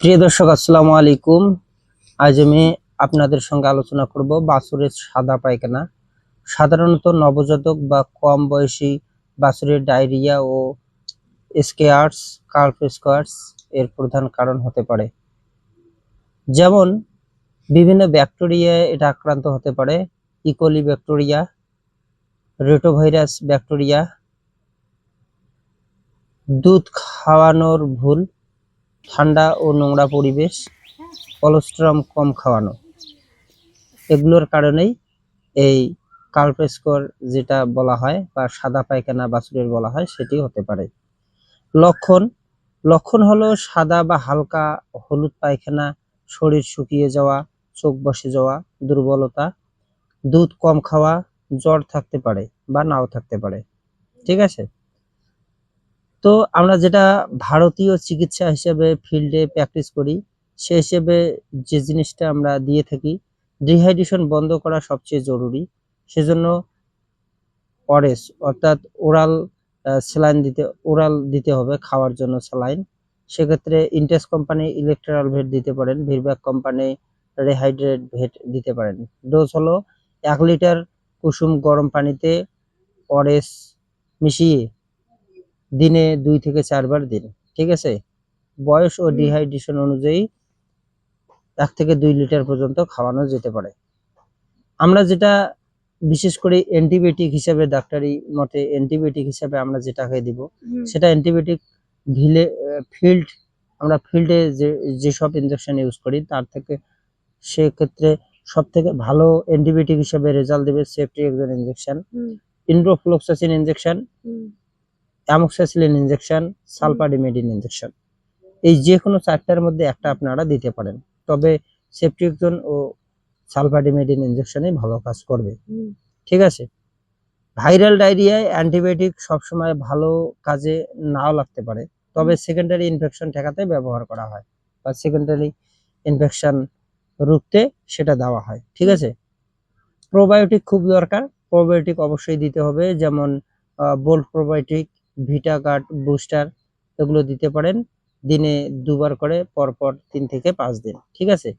প্রিয় দর্শক, আসসালামু আলাইকুম। আজ আমি আপনাদের সঙ্গে আলোচনা করব বাছুরের সাদা পায়খানা। সাধারণত নবজাতক বা কম বয়সী বাছুরের ডায়রিয়া ও স্কেয়ার্স কার্প স্কোয়ার্স এর প্রধান কারণ হতে পারে। যেমন বিভিন্ন ব্যাকটেরিয়ায় এটা আক্রান্ত হতে পারে। ইকোলি ব্যাকটেরিয়া, রোটাভাইরাস ব্যাকটেরিয়া, দুধ খাওয়ানোর ভুল, ঠান্ডা ও নোংরা পরিবেশ, কলেস্টেরল কম খাওয়ানো, এগুলোর কারণেই এই কার্প স্কোয়ার যেটা বলা হয় বা সাদা পায়খানা বাছুরের বলা হয় সেটি হতে পারে। লক্ষণ হলো সাদা বা হালকা হলুদ পায়খানা, শরীর শুকিয়ে যাওয়া, চোখ বসে যাওয়া, দুর্বলতা, দুধ কম খাওয়া, জ্বর থাকতে পারে বা নাও থাকতে পারে। ঠিক আছে, তো আমরা যেটা ভারতীয় চিকিৎসা হিসেবে ফিল্ডে প্র্যাকটিস করি সে হিসেবে যে জিনিসটা আমরা দিয়ে থাকি, ডিহাইড্রেশন বন্ধ করা সবচেয়ে জরুরি। সেজন্য অরেস অর্থাৎ ওরাল দিতে হবে খাওয়ার জন্য স্যালাইন। সেক্ষেত্রে ইন্টেস কোম্পানি ইলেকট্রাল ভেট দিতে পারেন, ভিরব্যাক কোম্পানি রেহাইড্রেট ভেট দিতে পারেন। ডোজ হলো 1 লিটার কুসুম গরম পানিতে অরেস মিশিয়ে দিনে 2 থেকে 4 বার দিন। ঠিক আছে, বয়স ও ডিহাইড্রেশন অনুযায়ী 1 থেকে 2 লিটার পর্যন্ত খাওয়ানো যেতে পারে। আমরা যেটা বিশেষ করে অ্যান্টিবায়োটিক হিসেবে ডাক্তারি মতে অ্যান্টিবায়োটিক হিসেবে আমরা যেটাকে দিব সেটা অ্যান্টিবায়োটিক আমরা ফিল্ডে যেসব ইনজেকশন ইউজ করি তার থেকে সেক্ষেত্রে সব থেকে ভালো অ্যান্টিবায়োটিক হিসেবে রেজাল্ট দেবে ceftriaxone injection, enrofloxacin injection, amoxicillin injection, sulfadimidine injection. এই যে কোনো 4টার মধ্যে একটা আপনারা দিতে পারেন, তবে সেফট্রিয়েক্সন ও সালফাডিমেডিন ইনজেকশনই ভালো কাজ করবে। ঠিক আছে, ভাইরাল ডায়রিয়ায় অ্যান্টিবায়োটিক সবসময় ভালো কাজে নাও লাগতে পারে, তবে সেকেন্ডারি ইনফেকশন ঠেকাতে ব্যবহার করা হয় বা সেকেন্ডারি ইনফেকশন রুখতে সেটা দেওয়া হয়। ঠিক আছে, প্রোবায়োটিক খুব দরকার, প্রোবায়োটিক অবশ্যই দিতে হবে, যেমন বোল্ট প্রোবায়োটিক, ভিটা গার্ড বুস্টার, এগুলো দিতে পারেন দিনে 2 বার করে পরপর 3 থেকে 5 দিন। ঠিক আছে,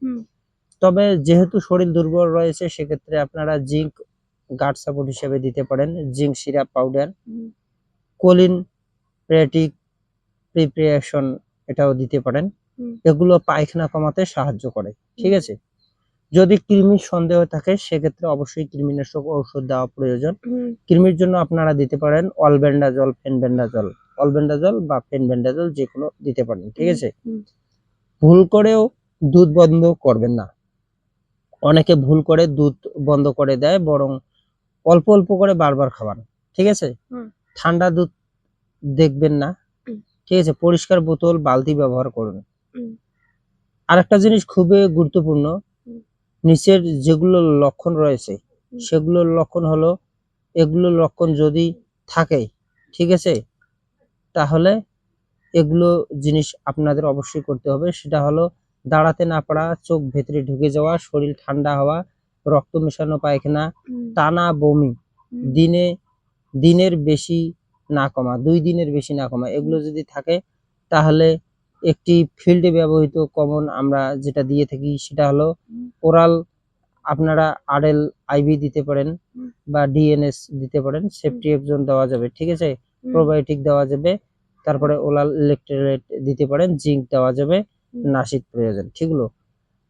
তবে যেহেতু শরীর দুর্বল রয়েছে সেক্ষেত্রে আপনারা জিঙ্ক গার্ড সাপোর্ট হিসেবে দিতে পারেন, জিঙ্ক সিরাপ পাউডার, কোলিন প্রেটিক প্রিপারেশন এটাও দিতে পারেন। এগুলো পায়খানা কমাতে সাহায্য করে। ঠিক আছে, যদি কৃমির সন্দেহ থাকে সেক্ষেত্রে অবশ্যই কৃমিনাশক ঔষধ দেওয়া প্রয়োজন। কৃমির জন্য আপনারা দিতে পারেন অলবেন্ডাজল, অলবেন্ডাজল বা ফেনবেন্ডাজল যে কোনো দিতে পারেন। ঠিক আছে, ভুল করেও দুধ বন্ধ করবেন না। অনেকে ভুল করে দুধ বন্ধ করে দেয়, বরং অল্প অল্প করে বারবার খাওয়ান। ঠিক আছে, ঠান্ডা দুধ দেখবেন না। ঠিক আছে, পরিষ্কার বোতল বালতি ব্যবহার করুন। আরেকটা জিনিস খুবই গুরুত্বপূর্ণ, নিচের যেগুলো লক্ষণ রয়েছে সেগুলোর লক্ষণ হলো, এগুলো লক্ষণ যদি থাকে, ঠিক আছে, তাহলে এগুলো জিনিস আপনাদের অবশ্যই করতে হবে। সেটা হলো দাঁড়াতে না পারা, চোখ ভেতরে ঢুকে যাওয়া, শরীর ঠান্ডা হওয়া, রক্ত মেশানো পায়খানা, টানা বমি, দিনের বেশি না কমা, 2 দিনের বেশি না কমা, এগুলো যদি থাকে তাহলে একটি ফিল্ডে ব্যবহৃত কমন আমরা যেটা দিয়ে থাকি সেটা হলো ওরাল। আপনারা আরএল আইভি দিতে পারেন বা ডিএনএস দিতে পারেন, সেফট্রিয়েক্সন দেওয়া যাবে। ঠিক আছে, প্রোবায়োটিক দেওয়া যাবে, তারপরে ওরাল ইলেকট্রোলাইট দিতে পারেন, জিঙ্ক দেওয়া যাবে, নাসিক প্রয়োজন।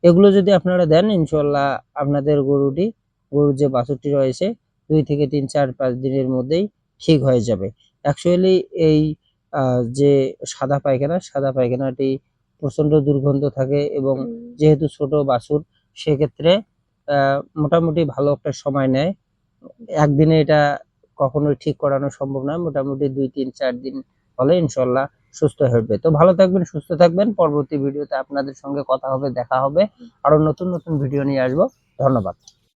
এগুলো যদি আপনারা দেন ইনশাআল্লাহ আপনাদের গরুর যে বাছুরটি রয়েছে 2 থেকে 3, 4, 5 দিনের মধ্যেই ঠিক হয়ে যাবে। অ্যাকচুয়ালি এই যে সাদা পায়খানাটি প্রচন্ড দুর্গন্ধ থাকে এবং যেহেতু ছোট বাছুর সেক্ষেত্রে মোটামুটি ভালো একটা সময় নেয়। একদিনে এটা কখনোই ঠিক করানো সম্ভব নয়, মোটামুটি 2, 3, 4 দিন হলে ইনশাআল্লাহ সুস্থ হবে। তো ভালো থাকবেন, সুস্থ থাকবেন। পরবর্তী ভিডিওতে আপনাদের সঙ্গে কথা হবে, দেখা হবে, আরো নতুন নতুন ভিডিও নিয়ে আসবো। ধন্যবাদ।